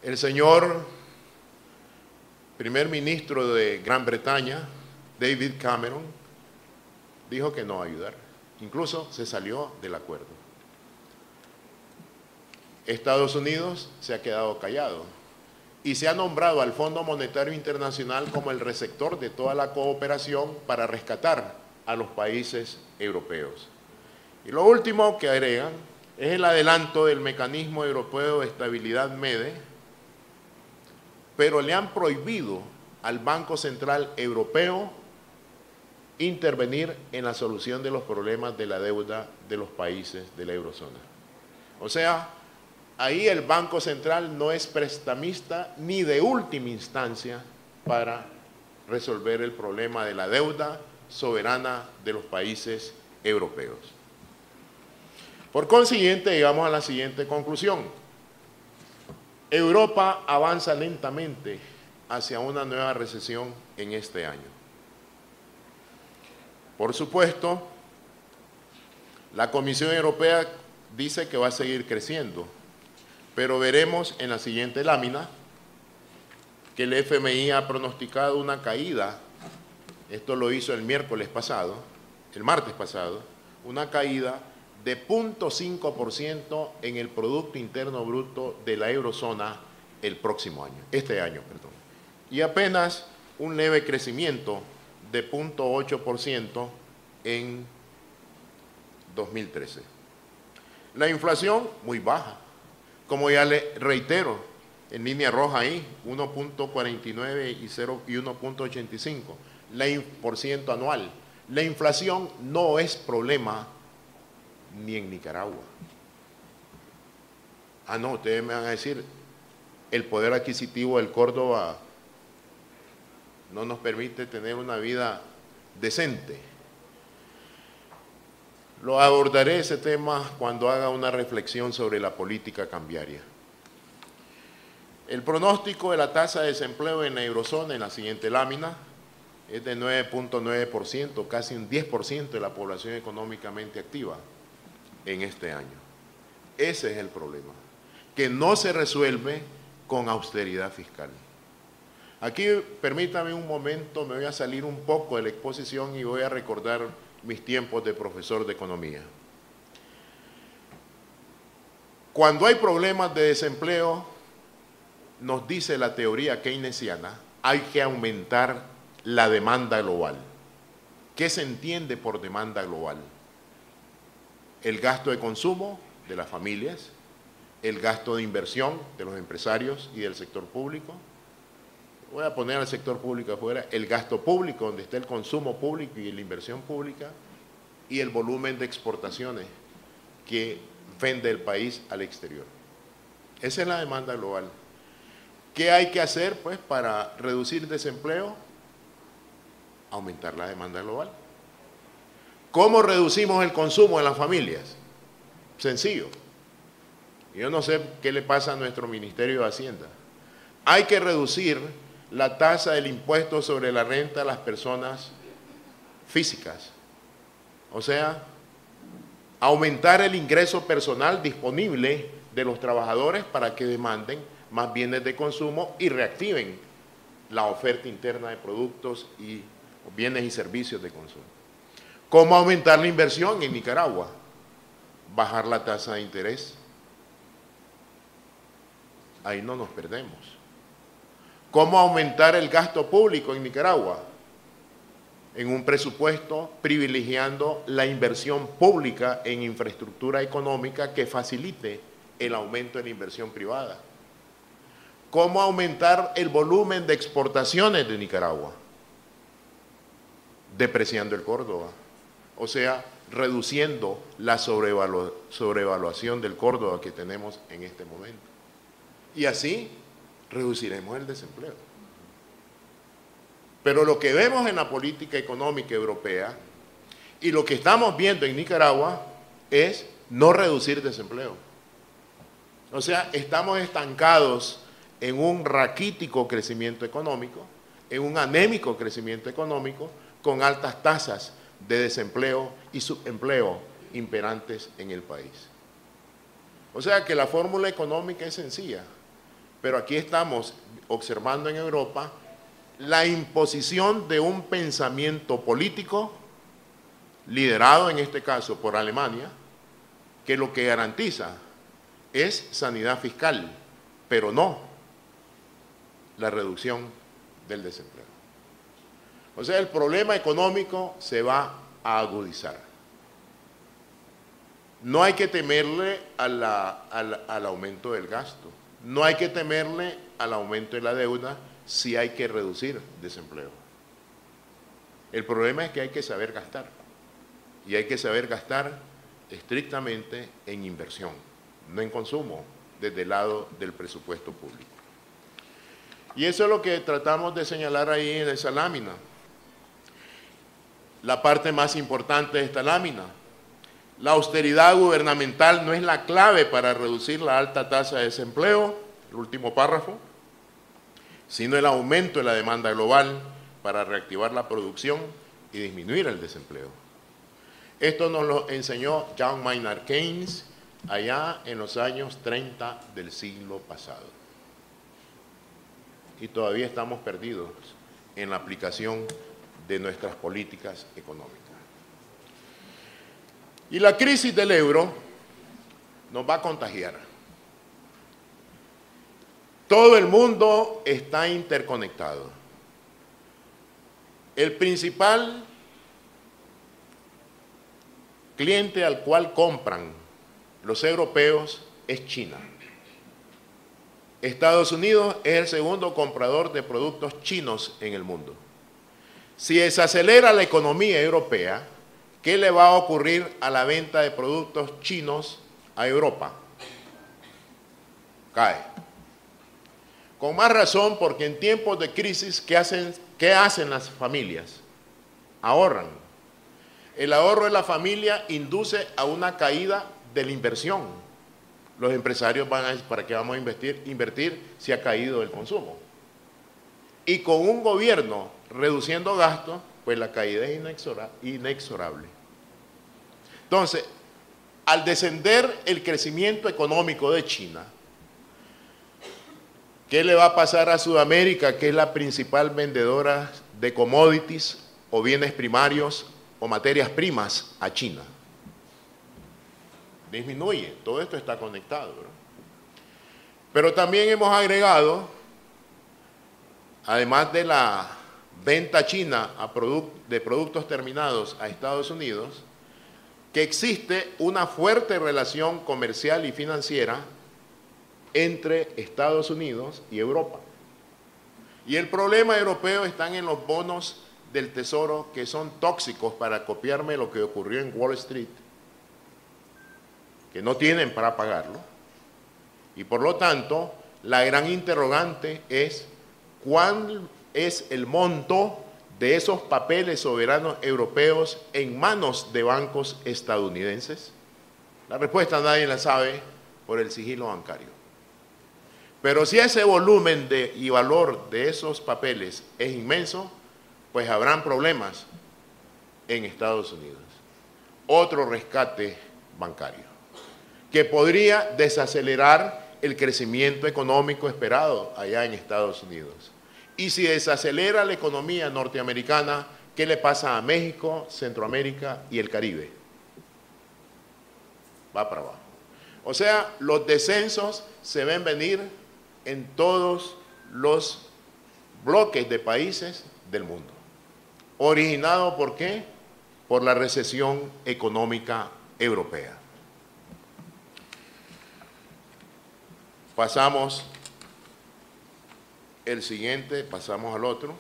El señor primer ministro de Gran Bretaña, David Cameron, dijo que no va a ayudar. Incluso se salió del acuerdo. Estados Unidos se ha quedado callado y se ha nombrado al Fondo Monetario Internacional como el receptor de toda la cooperación para rescatar a los países europeos. Y lo último que agregan es el adelanto del Mecanismo Europeo de Estabilidad MEDE, pero le han prohibido al Banco Central Europeo intervenir en la solución de los problemas de la deuda de los países de la eurozona. O sea, ahí el Banco Central no es prestamista ni de última instancia para resolver el problema de la deuda soberana de los países europeos. Por consiguiente, llegamos a la siguiente conclusión. Europa avanza lentamente hacia una nueva recesión en este año. Por supuesto, la Comisión Europea dice que va a seguir creciendo, pero veremos en la siguiente lámina que el FMI ha pronosticado una caída, esto lo hizo el martes pasado, una caída de 0.5% en el Producto Interno Bruto de la eurozona este año, y apenas un leve crecimiento de 0.8% en 2013. La inflación muy baja, como ya le reitero, en línea roja ahí, 1.49 y 1.85% anual. La inflación no es problema ni en Nicaragua. Ah, no, ustedes me van a decir, el poder adquisitivo del Córdoba no nos permite tener una vida decente. Lo abordaré ese tema cuando haga una reflexión sobre la política cambiaria. El pronóstico de la tasa de desempleo en la eurozona, en la siguiente lámina, es de 9.9%, casi un 10% de la población económicamente activa en este año. Ese es el problema, que no se resuelve con austeridad fiscal. Aquí, permítame un momento, me voy a salir un poco de la exposición y voy a recordar mis tiempos de profesor de economía. Cuando hay problemas de desempleo, nos dice la teoría keynesiana, hay que aumentar la demanda global. ¿Qué se entiende por demanda global? El gasto de consumo de las familias, el gasto de inversión de los empresarios y del sector público. Voy a poner al sector público afuera, el gasto público, donde está el consumo público y la inversión pública, y el volumen de exportaciones que vende el país al exterior. Esa es la demanda global. ¿Qué hay que hacer, pues, para reducir desempleo? Aumentar la demanda global. ¿Cómo reducimos el consumo en las familias? Sencillo. Yo no sé qué le pasa a nuestro Ministerio de Hacienda. Hay que reducir la tasa del impuesto sobre la renta a las personas físicas. O sea, aumentar el ingreso personal disponible de los trabajadores para que demanden más bienes de consumo y reactiven la oferta interna de productos y bienes y servicios de consumo. ¿Cómo aumentar la inversión en Nicaragua? Bajar la tasa de interés. Ahí no nos perdemos. ¿Cómo aumentar el gasto público en Nicaragua? En un presupuesto privilegiando la inversión pública en infraestructura económica que facilite el aumento de la inversión privada. ¿Cómo aumentar el volumen de exportaciones de Nicaragua? Depreciando el Córdoba, o sea, reduciendo la sobrevaluación del Córdoba que tenemos en este momento. Y así reduciremos el desempleo. Pero lo que vemos en la política económica europea y lo que estamos viendo en Nicaragua es no reducir desempleo. O sea, estamos estancados en un raquítico crecimiento económico, en un anémico crecimiento económico, con altas tasas de desempleo y subempleo imperantes en el país. O sea que la fórmula económica es sencilla, pero aquí estamos observando en Europa la imposición de un pensamiento político liderado en este caso por Alemania, que lo que garantiza es sanidad fiscal, pero no la reducción del desempleo. O sea, el problema económico se va a agudizar. No hay que temerle al aumento del gasto, no hay que temerle al aumento de la deuda, si hay que reducir desempleo. El problema es que hay que saber gastar, y hay que saber gastar estrictamente en inversión, no en consumo, desde el lado del presupuesto público. Y eso es lo que tratamos de señalar ahí en esa lámina. La parte más importante de esta lámina: la austeridad gubernamental no es la clave para reducir la alta tasa de desempleo, el último párrafo, sino el aumento de la demanda global para reactivar la producción y disminuir el desempleo. Esto nos lo enseñó John Maynard Keynes allá en los años 30 del siglo pasado. Y todavía estamos perdidos en la aplicación de nuestras políticas económicas. Y la crisis del euro nos va a contagiar. Todo el mundo está interconectado. El principal cliente al cual compran los europeos es China. Estados Unidos es el segundo comprador de productos chinos en el mundo. Si desacelera la economía europea, ¿qué le va a ocurrir a la venta de productos chinos a Europa? Cae. Con más razón, porque en tiempos de crisis, ¿qué hacen las familias? Ahorran. El ahorro de la familia induce a una caída de la inversión. Los empresarios van a decir, ¿para qué vamos a invertir si ha caído el consumo? Y con un gobierno reduciendo gastos, pues la caída es inexorable. Entonces, al descender el crecimiento económico de China, ¿qué le va a pasar a Sudamérica, que es la principal vendedora de commodities o bienes primarios o materias primas a China? Disminuye, todo esto está conectado, ¿no? Pero también hemos agregado, además de la venta china de productos terminados a Estados Unidos, que existe una fuerte relación comercial y financiera entre Estados Unidos y Europa. Y el problema europeo está en los bonos del Tesoro, que son tóxicos, para copiarme lo que ocurrió en Wall Street, que no tienen para pagarlo, y por lo tanto la gran interrogante es ¿cuál es el monto de esos papeles soberanos europeos en manos de bancos estadounidenses? La respuesta nadie la sabe por el sigilo bancario. Pero si ese volumen y valor de esos papeles es inmenso, pues habrán problemas en Estados Unidos. Otro rescate bancario que podría desacelerar el crecimiento económico esperado allá en Estados Unidos. Y si desacelera la economía norteamericana, ¿qué le pasa a México, Centroamérica y el Caribe? Va para abajo. O sea, los descensos se ven venir en todos los bloques de países del mundo. ¿Originado por qué? Por la recesión económica europea. Pasamos al otro.